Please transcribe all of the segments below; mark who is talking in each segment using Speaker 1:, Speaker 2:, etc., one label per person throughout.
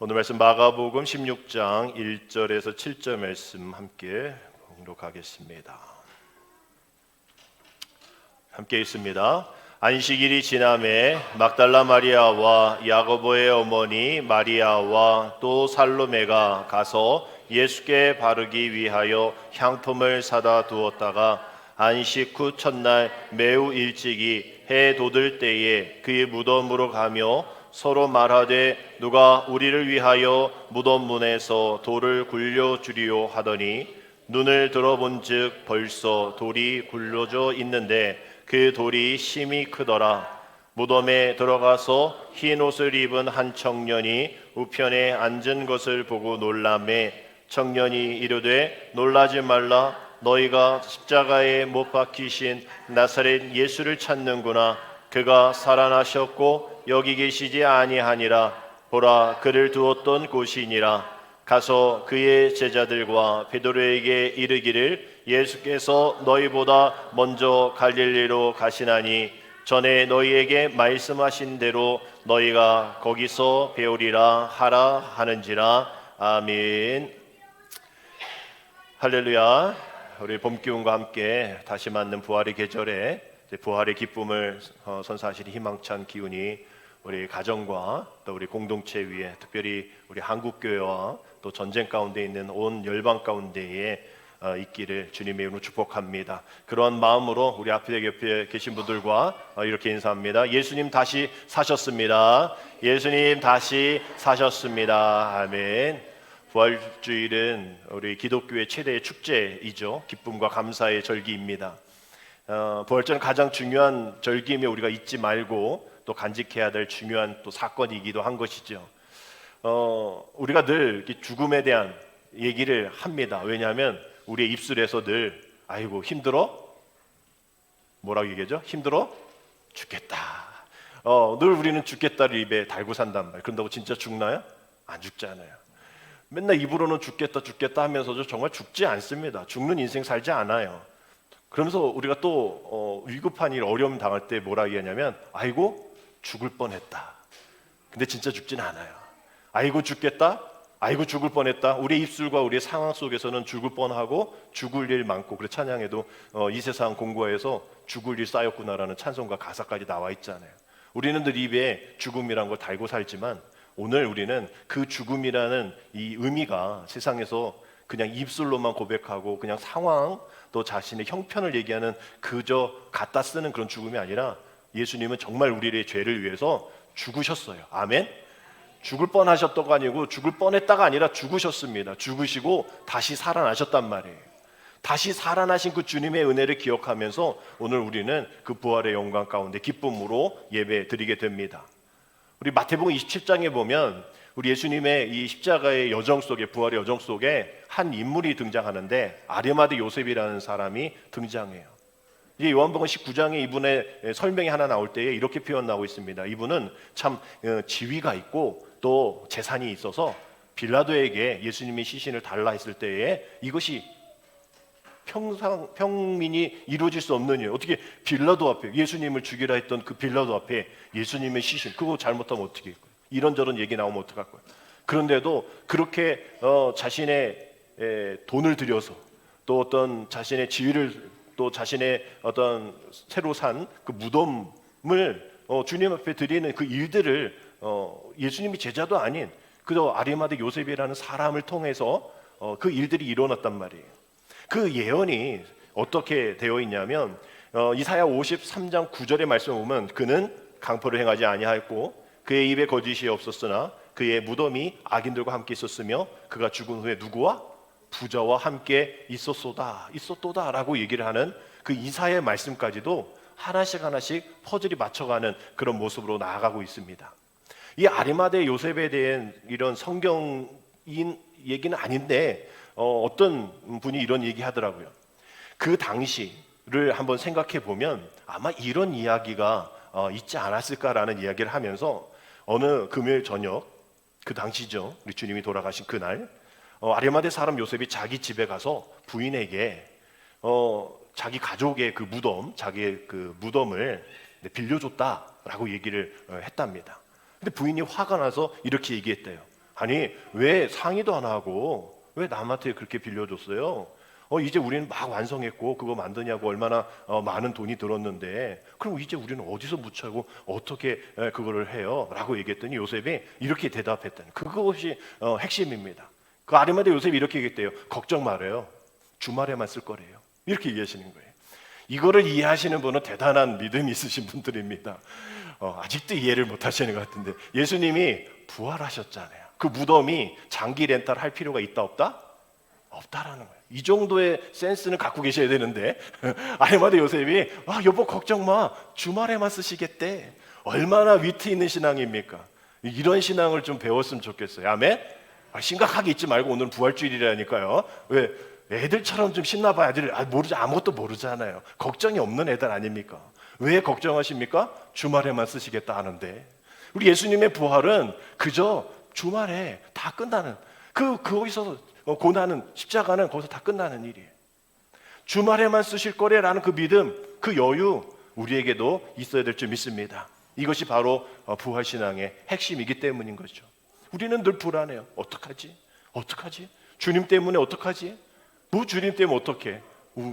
Speaker 1: 오늘 말씀 마가복음 16장 1절에서 7절 말씀 함께 봉독하겠습니다. 함께 있습니다. 안식일이 지남에 막달라 마리아와 야고보의 어머니 마리아와 또 살로메가 가서 예수께 바르기 위하여 향품을 사다 두었다가 안식 후 첫날 매우 일찍이 해 돋을 때에 그의 무덤으로 가며 서로 말하되 누가 우리를 위하여 무덤 문에서 돌을 굴려주리요 하더니 눈을 들어본즉 벌써 돌이 굴려져 있는데 그 돌이 심히 크더라. 무덤에 들어가서 흰 옷을 입은 한 청년이 우편에 앉은 것을 보고 놀라매 청년이 이르되 놀라지 말라. 너희가 십자가에 못 박히신 나사렛 예수를 찾는구나. 그가 살아나셨고 여기 계시지 아니하니라. 보라, 그를 두었던 곳이니라. 가서 그의 제자들과 베드로에게 이르기를 예수께서 너희보다 먼저 갈릴리로 가시나니 전에 너희에게 말씀하신 대로 너희가 거기서 배우리라 하라 하는지라. 아멘. 할렐루야. 우리 봄 기운과 함께 다시 맞는 부활의 계절에 부활의 기쁨을 선사하시는 희망찬 기운이 우리 가정과 또 우리 공동체 위에, 특별히 우리 한국교회와 또 전쟁 가운데 있는 온 열방 가운데에 있기를 주님의 이름으로 축복합니다. 그러한 마음으로 우리 앞에 옆에 계신 분들과 이렇게 인사합니다. 예수님 다시 사셨습니다. 예수님 다시 사셨습니다. 아멘. 부활주일은 우리 기독교의 최대의 축제이죠. 기쁨과 감사의 절기입니다. 부활절은 가장 중요한 절기이며 우리가 잊지 말고 또 간직해야 될 중요한 또 사건이기도 한 것이죠. 우리가 늘 죽음에 대한 얘기를 합니다. 왜냐하면 우리의 입술에서 늘 아이고 힘들어? 뭐라고 얘기하죠? 힘들어? 죽겠다. 늘 우리는 죽겠다를 입에 달고 산단 말이에요. 그런다고 진짜 죽나요? 안 죽잖아요. 맨날 입으로는 죽겠다 죽겠다 하면서도 정말 죽지 않습니다. 죽는 인생 살지 않아요. 그러면서 우리가 또 위급한 일, 어려움 당할 때 뭐라 얘기하냐면 아이고 죽을 뻔했다. 근데 진짜 죽진 않아요. 아이고 죽겠다, 아이고 죽을 뻔했다. 우리의 입술과 우리의 상황 속에서는 죽을 뻔하고 죽을 일 많고, 그래 찬양에도 이 세상 공고에서 죽을 일 쌓였구나라는 찬송과 가사까지 나와 있잖아요. 우리는 늘 입에 죽음이란 걸 달고 살지만 오늘 우리는 그 죽음이라는 이 의미가 세상에서 그냥 입술로만 고백하고 그냥 상황 또 자신의 형편을 얘기하는 그저 갖다 쓰는 그런 죽음이 아니라 예수님은 정말 우리의 죄를 위해서 죽으셨어요. 아멘. 죽을 뻔하셨다가 아니고 죽을 뻔했다가 아니라 죽으셨습니다. 죽으시고 다시 살아나셨단 말이에요. 다시 살아나신 그 주님의 은혜를 기억하면서 오늘 우리는 그 부활의 영광 가운데 기쁨으로 예배 드리게 됩니다. 우리 마태복음 27장에 보면 우리 예수님의 이 십자가의 여정 속에, 부활의 여정 속에 한 인물이 등장하는데 아리마대 요셉이라는 사람이 등장해요. 이제 요한복음 19장에 이분의 설명이 하나 나올 때에 이렇게 표현 나오고 있습니다. 이분은 참 지위가 있고 또 재산이 있어서 빌라도에게 예수님의 시신을 달라 했을 때에 이것이 평민이 이루어질 수 없는 일. 어떻게 빌라도 앞에 예수님을 죽이라 했던 그 빌라도 앞에 예수님의 시신, 그거 잘못하면 어떻게 할까요? 이런저런 얘기 나오면 어떡할 거예요? 그런데도 그렇게 자신의 돈을 들여서 또 어떤 자신의 지위를 또 자신의 어떤 새로 산 그 무덤을 주님 앞에 드리는 그 일들을 예수님이 제자도 아닌 그저 아리마대 요셉이라는 사람을 통해서 그 일들이 일어났단 말이에요. 그 예언이 어떻게 되어 있냐면 이사야 53장 9절의 말씀을 보면 그는 강포를 행하지 아니하였고 그의 입에 거짓이 없었으나 그의 무덤이 악인들과 함께 있었으며 그가 죽은 후에 누구와? 부자와 함께 있었도다 라고 얘기를 하는 그 이사야의 말씀까지도 하나씩 하나씩 퍼즐이 맞춰가는 그런 모습으로 나아가고 있습니다. 이 아리마대 요셉에 대한 이런 성경인 얘기는 아닌데 어떤 분이 이런 얘기 하더라고요. 그 당시를 한번 생각해 보면 아마 이런 이야기가 있지 않았을까라는 이야기를 하면서 어느 금요일 저녁, 그 당시죠, 우리 주님이 돌아가신 그날 아리마대 사람 요셉이 자기 집에 가서 부인에게 자기 가족의 그 무덤, 자기의 그 무덤을 빌려줬다라고 얘기를 했답니다. 근데 부인이 화가 나서 이렇게 얘기했대요. 아니 왜 상의도 안 하고 왜 남한테 그렇게 빌려줬어요? 이제 우리는 막 완성했고 그거 만드냐고 얼마나 많은 돈이 들었는데 그럼 이제 우리는 어디서 묻혀고 어떻게 그거를 해요? 라고 얘기했더니 요셉이 이렇게 대답했다는 그것이 핵심입니다. 그 아리마대 요셉이 이렇게 얘기했대요. 걱정 말아요. 주말에만 쓸 거래요. 이렇게 얘기하시는 거예요. 이거를 이해하시는 분은 대단한 믿음이 있으신 분들입니다. 아직도 이해를 못 하시는 것 같은데 예수님이 부활하셨잖아요. 그 무덤이 장기 렌탈 할 필요가 있다 없다? 없다라는 거예요. 이 정도의 센스는 갖고 계셔야 되는데 아리마대 요셉이 여보 걱정 마 주말에만 쓰시겠대. 얼마나 위트 있는 신앙입니까? 이런 신앙을 좀 배웠으면 좋겠어요. 아멘? 심각하게 있지 말고 오늘은 부활주일이라니까요. 왜 애들처럼 좀 신나봐야 애들 아무것도 모르잖아요. 걱정이 없는 애들 아닙니까? 왜 걱정하십니까? 주말에만 쓰시겠다 하는데 우리 예수님의 부활은 그저 주말에 다 끝나는 거기서 고난은 십자가는 거기서 다 끝나는 일이에요. 주말에만 쓰실 거래라는 그 믿음, 그 여유 우리에게도 있어야 될 줄 믿습니다. 이것이 바로 부활신앙의 핵심이기 때문인 거죠. 우리는 늘 불안해요. 어떡하지? 주님 때문에 어떡하지? 주님 때문에 어떡해?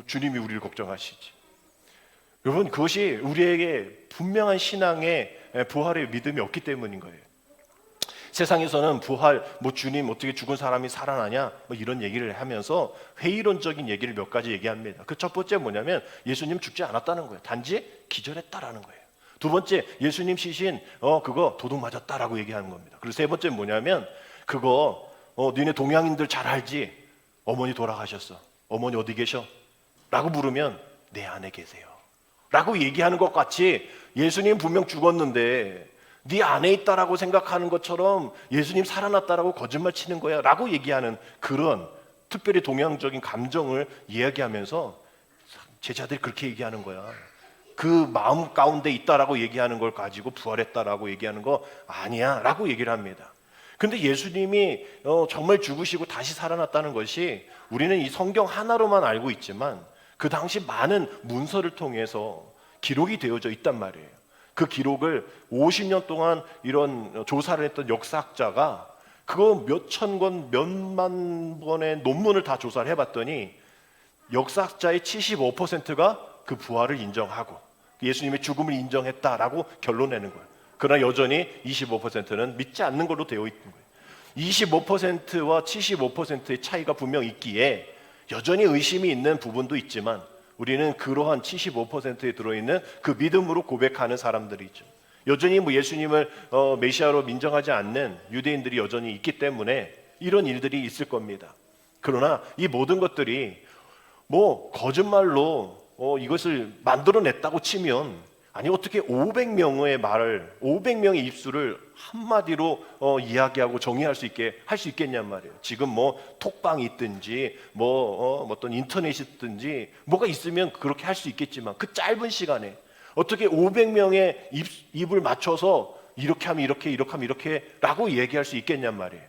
Speaker 1: 주님이 우리를 걱정하시지. 여러분 그것이 우리에게 분명한 신앙의 부활의 믿음이 없기 때문인 거예요. 세상에서는 부활, 주님 어떻게 죽은 사람이 살아나냐 이런 얘기를 하면서 회의론적인 얘기를 몇 가지 얘기합니다. 그 첫 번째 뭐냐면 예수님 죽지 않았다는 거예요. 단지 기절했다라는 거예요. 두 번째 예수님 시신 그거 도둑 맞았다라고 얘기하는 겁니다. 그리고 세 번째 뭐냐면 그거 너네 동양인들 잘 알지? 어머니 돌아가셨어. 어머니 어디 계셔? 라고 물으면 내 안에 계세요. 라고 얘기하는 것 같이 예수님 분명 죽었는데 네 안에 있다라고 생각하는 것처럼 예수님 살아났다라고 거짓말 치는 거야 라고 얘기하는 그런 특별히 동양적인 감정을 이야기하면서 제자들이 그렇게 얘기하는 거야. 그 마음 가운데 있다라고 얘기하는 걸 가지고 부활했다라고 얘기하는 거 아니야 라고 얘기를 합니다. 근데 예수님이 정말 죽으시고 다시 살아났다는 것이 우리는 이 성경 하나로만 알고 있지만 그 당시 많은 문서를 통해서 기록이 되어져 있단 말이에요. 그 기록을 50년 동안 이런 조사를 했던 역사학자가 그거 몇천 권, 몇만 권의 논문을 다 조사를 해봤더니 역사학자의 75%가 그 부활을 인정하고 예수님의 죽음을 인정했다라고 결론내는 거예요. 그러나 여전히 25%는 믿지 않는 걸로 되어 있는 거예요. 25%와 75%의 차이가 분명 있기에 여전히 의심이 있는 부분도 있지만 우리는 그러한 75%에 들어있는 그 믿음으로 고백하는 사람들이죠. 여전히 예수님을 메시아로 인정하지 않는 유대인들이 여전히 있기 때문에 이런 일들이 있을 겁니다. 그러나 이 모든 것들이 거짓말로 이것을 만들어냈다고 치면 아니 어떻게 500명의 말을 500명의 입술을 한마디로 이야기하고 정의할 수 있게 할 수 있겠냔 말이에요. 지금 톡방이 있든지 어떤 인터넷이 있든지 뭐가 있으면 그렇게 할 수 있겠지만 그 짧은 시간에 어떻게 500명의 입을 맞춰서 이렇게 하면 이렇게 하면 이렇게 라고 얘기할 수 있겠냔 말이에요.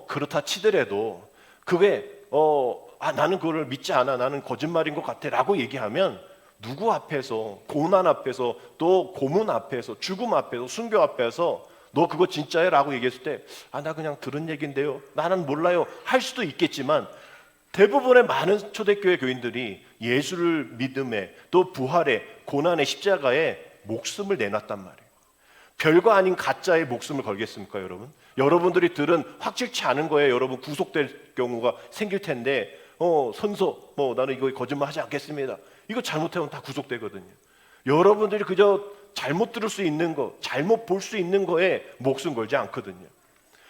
Speaker 1: 그렇다 치더라도 그게 나는 그거를 믿지 않아 나는 거짓말인 것 같아 라고 얘기하면 누구 앞에서 고난 앞에서 또 고문 앞에서 죽음 앞에서 순교 앞에서 너 그거 진짜야? 라고 얘기했을 때 나 그냥 들은 얘기인데요 나는 몰라요 할 수도 있겠지만 대부분의 많은 초대교회 교인들이 예수를 믿음에 또 부활에 고난의 십자가에 목숨을 내놨단 말이에요. 별거 아닌 가짜의 목숨을 걸겠습니까 여러분? 여러분들이 들은 확실치 않은 거에 여러분 구속될 경우가 생길 텐데 선서 나는 이거 거짓말 하지 않겠습니다. 이거 잘못하면 다 구속되거든요. 여러분들이 그저 잘못 들을 수 있는 거, 잘못 볼 수 있는 거에 목숨 걸지 않거든요.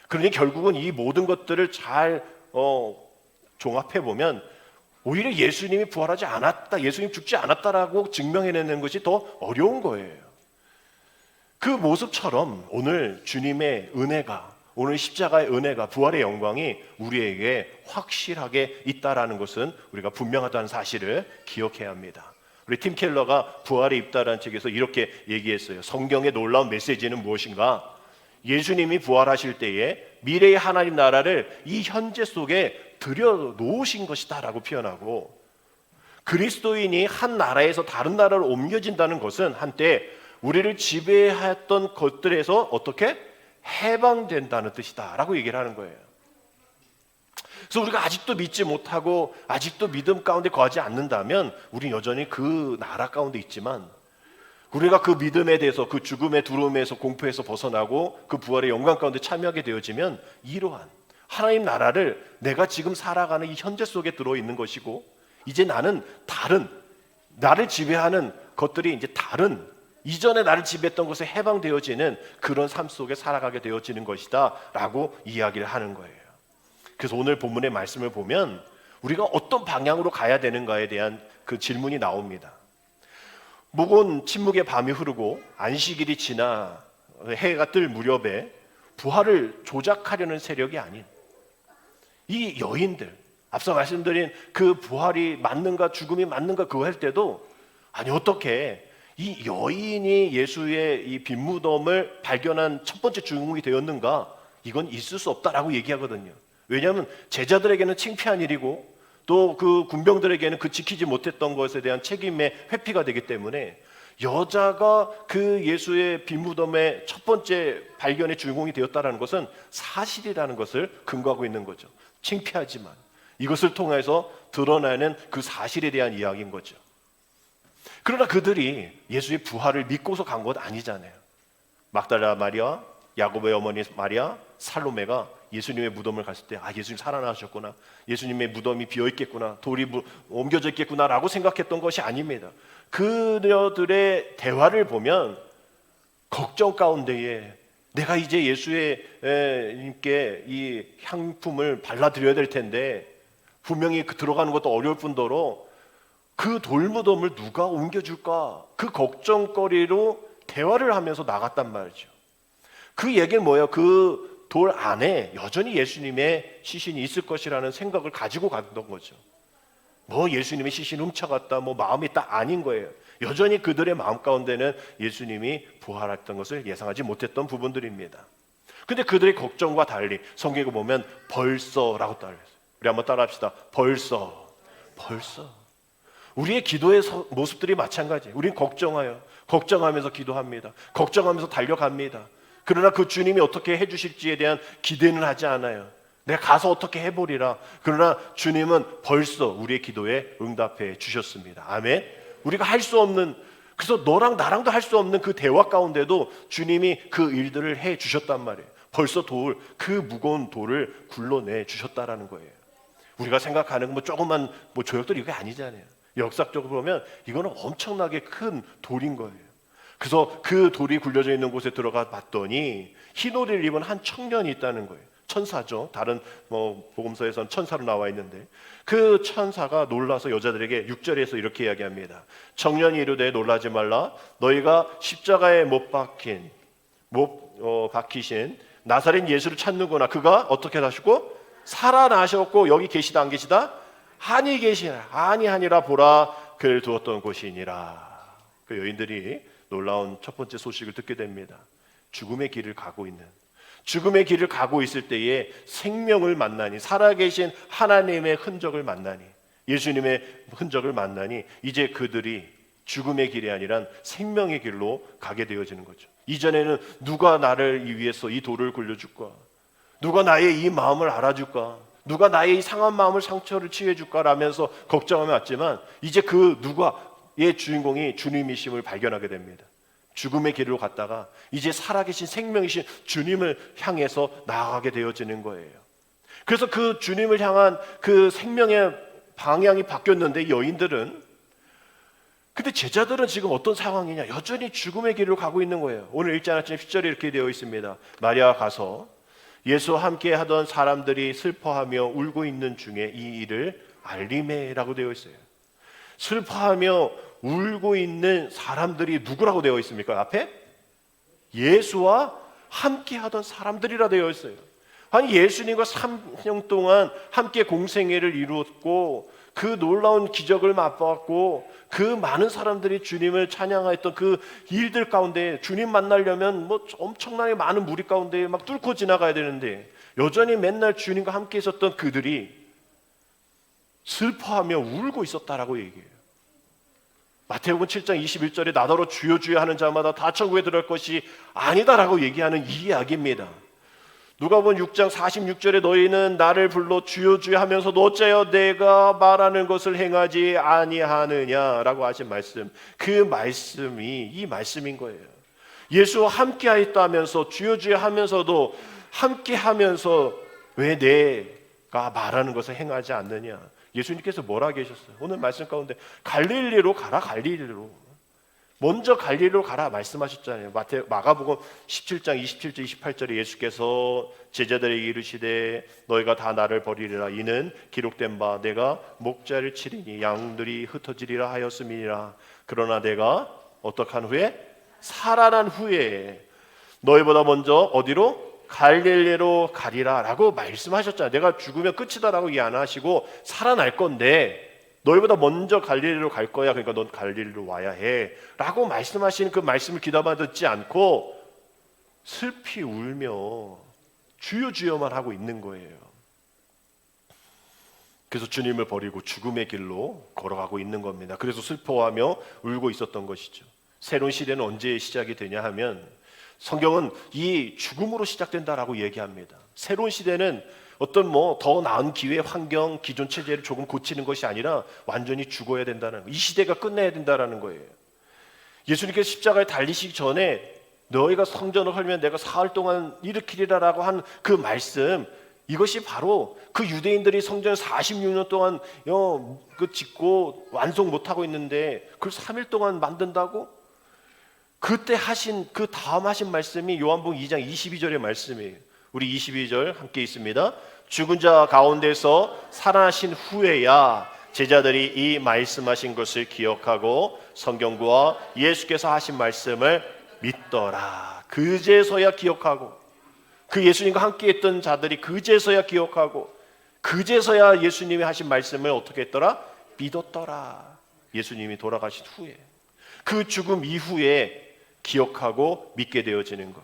Speaker 1: 그러니 결국은 이 모든 것들을 잘 종합해 보면 오히려 예수님이 부활하지 않았다, 예수님 죽지 않았다라고 증명해내는 것이 더 어려운 거예요. 그 모습처럼 오늘 주님의 은혜가, 오늘 십자가의 은혜가, 부활의 영광이 우리에게 확실하게 있다라는 것은 우리가 분명하다는 사실을 기억해야 합니다. 우리 팀 켈러가 부활에 있다라는 책에서 이렇게 얘기했어요. 성경의 놀라운 메시지는 무엇인가? 예수님이 부활하실 때에 미래의 하나님 나라를 이 현재 속에 들여놓으신 것이다 라고 표현하고, 그리스도인이 한 나라에서 다른 나라로 옮겨진다는 것은 한때 우리를 지배했던 것들에서 어떻게? 해방된다는 뜻이다라고 얘기를 하는 거예요. 그래서 우리가 아직도 믿지 못하고 아직도 믿음 가운데 거하지 않는다면 우리는 여전히 그 나라 가운데 있지만, 우리가 그 믿음에 대해서, 그 죽음의 두려움에서, 공포에서 벗어나고 그 부활의 영광 가운데 참여하게 되어지면 이러한 하나님 나라를 내가 지금 살아가는 이 현재 속에 들어있는 것이고, 이제 나는 다른, 나를 지배하는 것들이 이제 다른, 이전에 나를 지배했던 것에 해방되어지는 그런 삶 속에 살아가게 되어지는 것이다 라고 이야기를 하는 거예요. 그래서 오늘 본문의 말씀을 보면 우리가 어떤 방향으로 가야 되는가에 대한 그 질문이 나옵니다. 무거운 침묵의 밤이 흐르고 안식일이 지나 해가 뜰 무렵에 부활을 조작하려는 세력이 아닌 이 여인들, 앞서 말씀드린 그 부활이 맞는가 죽음이 맞는가 그거 할 때도, 아니 어떻게 이 여인이 예수의 이 빈무덤을 발견한 첫 번째 주인공이 되었는가? 이건 있을 수 없다라고 얘기하거든요. 왜냐하면 제자들에게는 창피한 일이고 또 그 군병들에게는 그 지키지 못했던 것에 대한 책임의 회피가 되기 때문에 여자가 그 예수의 빈무덤의 첫 번째 발견의 주인공이 되었다는 것은 사실이라는 것을 근거하고 있는 거죠. 창피하지만 이것을 통해서 드러나는 그 사실에 대한 이야기인 거죠. 그러나 그들이 예수의 부활을 믿고서 간 것 아니잖아요. 막달라 마리아, 야고보의 어머니 마리아, 살로메가 예수님의 무덤을 갔을 때, 아, 예수님 살아나셨구나, 예수님의 무덤이 비어있겠구나, 돌이 옮겨져 있겠구나 라고 생각했던 것이 아닙니다. 그녀들의 대화를 보면 걱정 가운데에 내가 이제 예수님께 이 향품을 발라드려야 될 텐데 분명히 들어가는 것도 어려울 뿐더러 그 돌무덤을 누가 옮겨줄까, 그 걱정거리로 대화를 하면서 나갔단 말이죠. 그 얘기는 뭐예요? 그 돌 안에 여전히 예수님의 시신이 있을 것이라는 생각을 가지고 갔던 거죠. 뭐 예수님의 시신 훔쳐갔다, 뭐 마음이 딱 아닌 거예요. 여전히 그들의 마음 가운데는 예수님이 부활했던 것을 예상하지 못했던 부분들입니다. 근데 그들의 걱정과 달리 성경에 보면 벌써라고 따라했어요. 우리 한번 따라합시다. 벌써. 우리의 기도의 모습들이 마찬가지예요. 우리는 걱정하면서 기도합니다. 걱정하면서 달려갑니다. 그러나 그 주님이 어떻게 해주실지에 대한 기대는 하지 않아요. 내가 가서 어떻게 해보리라. 그러나 주님은 벌써 우리의 기도에 응답해 주셨습니다. 아멘. 우리가 할 수 없는, 그래서 너랑 나랑도 할 수 없는 그 대화 가운데도 주님이 그 일들을 해 주셨단 말이에요. 벌써 그 무거운 돌을 굴러내 주셨다라는 거예요. 우리가 생각하는 뭐 조그만 뭐 조약돌 이게 아니잖아요. 역사적으로 보면 이거는 엄청나게 큰 돌인 거예요. 그래서 그 돌이 굴려져 있는 곳에 들어가 봤더니 흰 옷을 입은 한 청년이 있다는 거예요. 천사죠. 다른 복음서에서는 천사로 나와 있는데 그 천사가 놀라서 여자들에게 6절에서 이렇게 이야기합니다. 청년이 이르되 놀라지 말라. 너희가 십자가에 못 박히신 나사렛 예수를 찾는구나. 그가 어떻게 하시고 살아나셨고 여기 계시다 안 계시다? 아니 계시라. 아니하니라 보라 그를 두었던 곳이니라. 그 여인들이 놀라운 첫 번째 소식을 듣게 됩니다. 죽음의 길을 가고 있을 때에 생명을 만나니, 살아계신 하나님의 흔적을 만나니, 예수님의 흔적을 만나니 이제 그들이 죽음의 길이 아니라 생명의 길로 가게 되어지는 거죠. 이전에는 누가 나를 위해서 이 돌을 굴려줄까, 누가 나의 이 마음을 알아줄까, 누가 나의 이 상한 마음을 상처를 치유해줄까 라면서 걱정하며 왔지만 이제 그 누가의 주인공이 주님이심을 발견하게 됩니다. 죽음의 길로 갔다가 이제 살아계신 생명이신 주님을 향해서 나아가게 되어지는 거예요. 그래서 그 주님을 향한 그 생명의 방향이 바뀌었는데 여인들은, 근데 제자들은 지금 어떤 상황이냐? 여전히 죽음의 길로 가고 있는 거예요. 오늘 읽지 않았지만 10절에 이렇게 되어 있습니다. 마리아가 가서 예수와 함께 하던 사람들이 슬퍼하며 울고 있는 중에 이 일을 알리매라고 되어 있어요. 슬퍼하며 울고 있는 사람들이 누구라고 되어 있습니까? 앞에? 예수와 함께 하던 사람들이라 되어 있어요. 아니 예수님과 3년 동안 함께 공생애를 이루었고 그 놀라운 기적을 맛보았고 그 많은 사람들이 주님을 찬양했던 그 일들 가운데 주님 만나려면 뭐 엄청나게 많은 무리 가운데 막 뚫고 지나가야 되는데 여전히 맨날 주님과 함께 있었던 그들이 슬퍼하며 울고 있었다라고 얘기해요. 마태복음 7장 21절에 나더러 주여 주여 하는 자마다 다 천국에 들어갈 것이 아니다라고 얘기하는 이 이야기입니다. 누가복음 6장 46절에 너희는 나를 불러 주여 주여 하면서도 어째여 내가 말하는 것을 행하지 아니하느냐라고 하신 말씀, 그 말씀이 이 말씀인 거예요. 예수와 함께 하였다면서 주여 주여 하면서도 함께 하면서 왜 내가 말하는 것을 행하지 않느냐. 예수님께서 뭐라 계셨어요? 오늘 말씀 가운데 갈릴리로 가라, 갈릴리로. 먼저 갈릴리로 가라 말씀하셨잖아요. 마가복음 17장 27절 28절에 예수께서 제자들에게 이르시되 너희가 다 나를 버리리라. 이는 기록된 바 내가 목자를 치리니 양들이 흩어지리라 하였음이니라. 그러나 내가 어떡한 후에? 살아난 후에 너희보다 먼저 어디로? 갈릴리로 가리라 라고 말씀하셨잖아요. 내가 죽으면 끝이다 라고 얘기 안 하시고 살아날 건데 너희보다 먼저 갈릴리로 갈 거야. 그러니까 넌 갈릴리로 와야 해 라고 말씀하시는 그 말씀을 귀담아 듣지 않고 슬피 울며 주여 주여만 하고 있는 거예요. 그래서 주님을 버리고 죽음의 길로 걸어가고 있는 겁니다. 그래서 슬퍼하며 울고 있었던 것이죠. 새로운 시대는 언제 시작이 되냐 하면 성경은 이 죽음으로 시작된다라고 얘기합니다. 새로운 시대는 어떤 더 나은 기회, 환경, 기존 체제를 조금 고치는 것이 아니라 완전히 죽어야 된다는 거예요. 이 시대가 끝내야 된다는 거예요. 예수님께서 십자가에 달리시기 전에 너희가 성전을 헐면 내가 사흘 동안 일으키리라라고 한 그 말씀, 이것이 바로 그 유대인들이 성전을 46년 동안 짓고 완성 못하고 있는데 그걸 3일 동안 만든다고? 그때 하신 그 다음 하신 말씀이 요한복음 2장 22절의 말씀이에요. 우리 22절 함께 있습니다. 죽은 자 가운데서 살아나신 후에야 제자들이 이 말씀하신 것을 기억하고 성경과 예수께서 하신 말씀을 믿더라. 그제서야 기억하고, 그 예수님과 함께 했던 자들이 그제서야 기억하고, 그제서야 예수님이 하신 말씀을 어떻게 했더라? 믿었더라. 예수님이 돌아가신 후에, 그 죽음 이후에 기억하고 믿게 되어지는 것.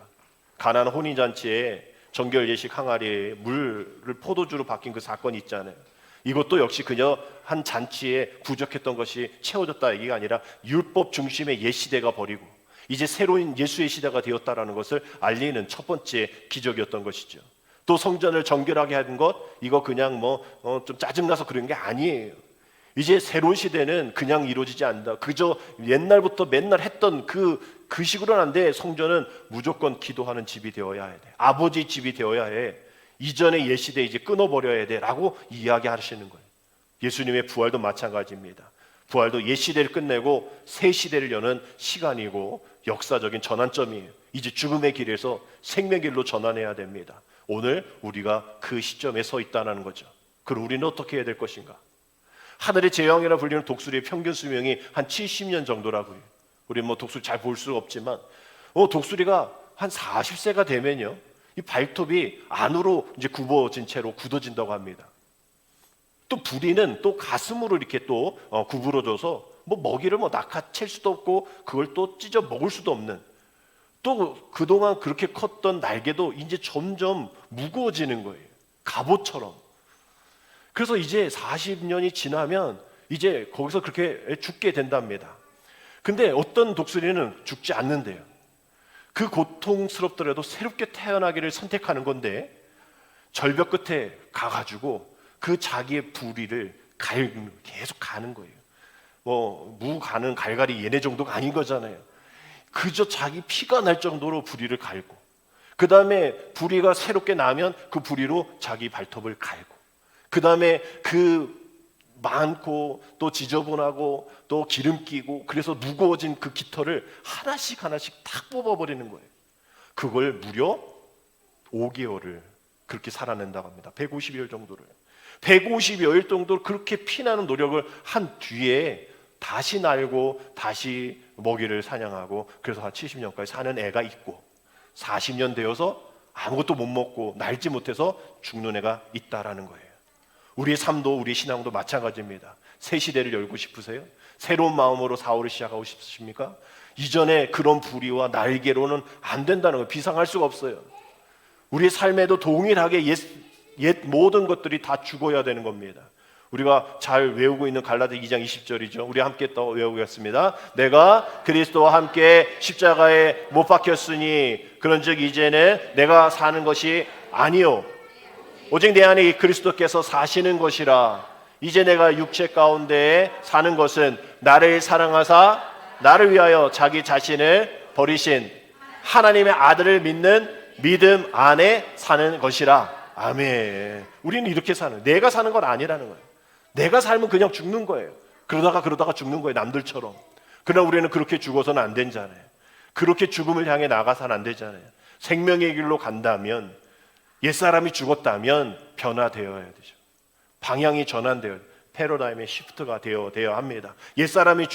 Speaker 1: 가나안 혼인잔치에 정결 예식 항아리에 물을 포도주로 바뀐 그 사건이 있잖아요. 이것도 역시 그저 한 잔치에 부족했던 것이 채워졌다 얘기가 아니라 율법 중심의 옛 시대가 버리고 이제 새로운 예수의 시대가 되었다라는 것을 알리는 첫 번째 기적이었던 것이죠. 또 성전을 정결하게 하는 것, 이거 그냥 좀 짜증나서 그런 게 아니에요. 이제 새로운 시대는 그냥 이루어지지 않는다. 그저 옛날부터 맨날 했던 그 식으로는 안 돼. 성전은 무조건 기도하는 집이 되어야 돼. 아버지 집이 되어야 해. 이전의 옛 시대 이제 끊어버려야 돼 라고 이야기하시는 거예요. 예수님의 부활도 마찬가지입니다. 부활도 옛 시대를 끝내고 새 시대를 여는 시간이고 역사적인 전환점이에요. 이제 죽음의 길에서 생명의 길로 전환해야 됩니다. 오늘 우리가 그 시점에 서 있다는 거죠. 그럼 우리는 어떻게 해야 될 것인가? 하늘의 제왕이라 불리는 독수리의 평균 수명이 한 70년 정도라고요. 우리 독수리 잘 볼 수가 없지만 독수리가 한 40세가 되면요, 이 발톱이 안으로 이제 굽어진 채로 굳어진다고 합니다. 또 부리는 또 가슴으로 이렇게 또 구부러져서 먹이를 낚아챌 수도 없고 그걸 또 찢어 먹을 수도 없는, 또 그동안 그렇게 컸던 날개도 이제 점점 무거워지는 거예요. 갑옷처럼. 그래서 이제 40년이 지나면 이제 거기서 그렇게 죽게 된답니다. 근데 어떤 독수리는 죽지 않는데요. 그 고통스럽더라도 새롭게 태어나기를 선택하는 건데 절벽 끝에 가가지고 그 자기의 부리를 계속 가는 거예요. 무 가는 갈갈이 얘네 정도가 아닌 거잖아요. 그저 자기 피가 날 정도로 부리를 갈고, 그 다음에 부리가 새롭게 나면 그 부리로 자기 발톱을 갈고, 그 다음에 그 많고 또 지저분하고 또 기름 끼고 그래서 무거워진 그 깃털을 하나씩 탁 뽑아버리는 거예요. 그걸 무려 5개월을 그렇게 살아낸다고 합니다. 150일 정도를. 150여일 정도 그렇게 피나는 노력을 한 뒤에 다시 날고 다시 먹이를 사냥하고, 그래서 한 70년까지 사는 애가 있고 40년 되어서 아무것도 못 먹고 날지 못해서 죽는 애가 있다라는 거예요. 우리의 삶도 우리의 신앙도 마찬가지입니다. 새 시대를 열고 싶으세요? 새로운 마음으로 4월을 시작하고 싶으십니까? 이전에 그런 부리와 날개로는 안 된다는 거예요. 비상할 수가 없어요. 우리의 삶에도 동일하게 옛 모든 것들이 다 죽어야 되는 겁니다. 우리가 잘 외우고 있는 갈라디 2장 20절이죠. 우리 함께 또 외우겠습니다. 내가 그리스도와 함께 십자가에 못 박혔으니 그런즉 이제는 내가 사는 것이 아니요 오직 내 안에 이 그리스도께서 사시는 것이라. 이제 내가 육체 가운데 사는 것은 나를 사랑하사 나를 위하여 자기 자신을 버리신 하나님의 아들을 믿는 믿음 안에 사는 것이라. 아멘. 우리는 이렇게 사는, 내가 사는 건 아니라는 거예요. 내가 살면 그냥 죽는 거예요. 그러다가 죽는 거예요, 남들처럼. 그러나 우리는 그렇게 죽어서는 안 되잖아요. 그렇게 죽음을 향해 나가서는 안 되잖아요. 생명의 길로 간다면, 옛사람이 죽었다면 변화되어야 되죠. 방향이 전환되어야 돼요. 패러다임의 시프트가 되어야 합니다. 옛사람이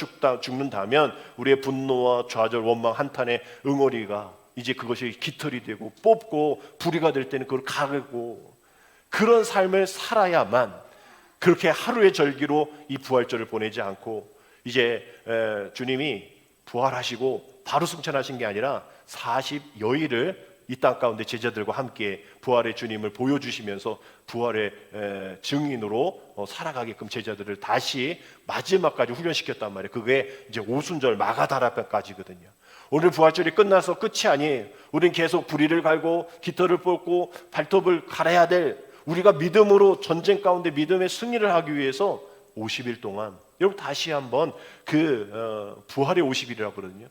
Speaker 1: 죽는다면 우리의 분노와 좌절, 원망, 한탄의 응어리가 이제 그것이 깃털이 되고 뽑고 불이가 될 때는 그걸 가르고, 그런 삶을 살아야만, 그렇게 하루의 절기로 이 부활절을 보내지 않고, 이제 주님이 부활하시고 바로 승천하신 게 아니라 40여일을 이 땅 가운데 제자들과 함께 부활의 주님을 보여주시면서 부활의 증인으로 살아가게끔 제자들을 다시 마지막까지 훈련시켰단 말이에요. 그게 이제 오순절 마가다라까지거든요. 오늘 부활절이 끝나서 끝이 아니에요. 우리는 계속 부리를 갈고 깃털을 뽑고 발톱을 갈아야 될, 우리가 믿음으로 전쟁 가운데 믿음의 승리를 하기 위해서 50일 동안, 여러분 다시 한번 부활의 50일이라고 그러거든요.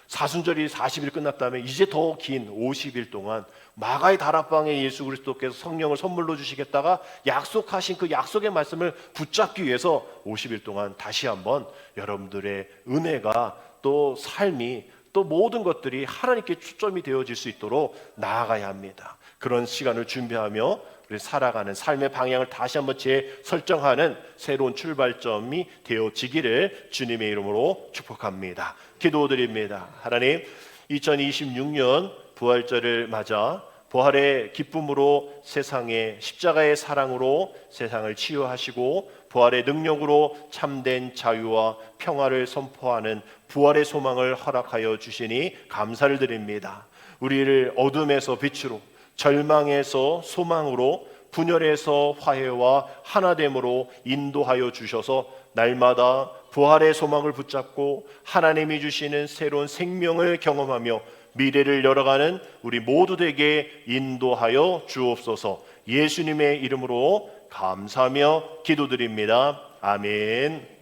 Speaker 1: 사순절이 40일 끝났다면 이제 더 긴 50일 동안 마가의 다락방에 예수 그리스도께서 성령을 선물로 주시겠다가 약속하신 그 약속의 말씀을 붙잡기 위해서 50일 동안 다시 한번 여러분들의 은혜가, 또 삶이, 또 모든 것들이 하나님께 초점이 되어질 수 있도록 나아가야 합니다. 그런 시간을 준비하며 우리 살아가는 삶의 방향을 다시 한번 재설정하는 새로운 출발점이 되어지기를 주님의 이름으로 축복합니다. 기도드립니다. 하나님, 2026년 부활절을 맞아 부활의 기쁨으로 세상에, 십자가의 사랑으로 세상을 치유하시고 부활의 능력으로 참된 자유와 평화를 선포하는 부활의 소망을 허락하여 주시니 감사를 드립니다. 우리를 어둠에서 빛으로, 절망에서 소망으로, 분열에서 화해와 하나됨으로 인도하여 주셔서 날마다 부활의 소망을 붙잡고 하나님이 주시는 새로운 생명을 경험하며 미래를 열어가는 우리 모두에게 인도하여 주옵소서. 예수님의 이름으로 감사하며 기도드립니다. 아멘.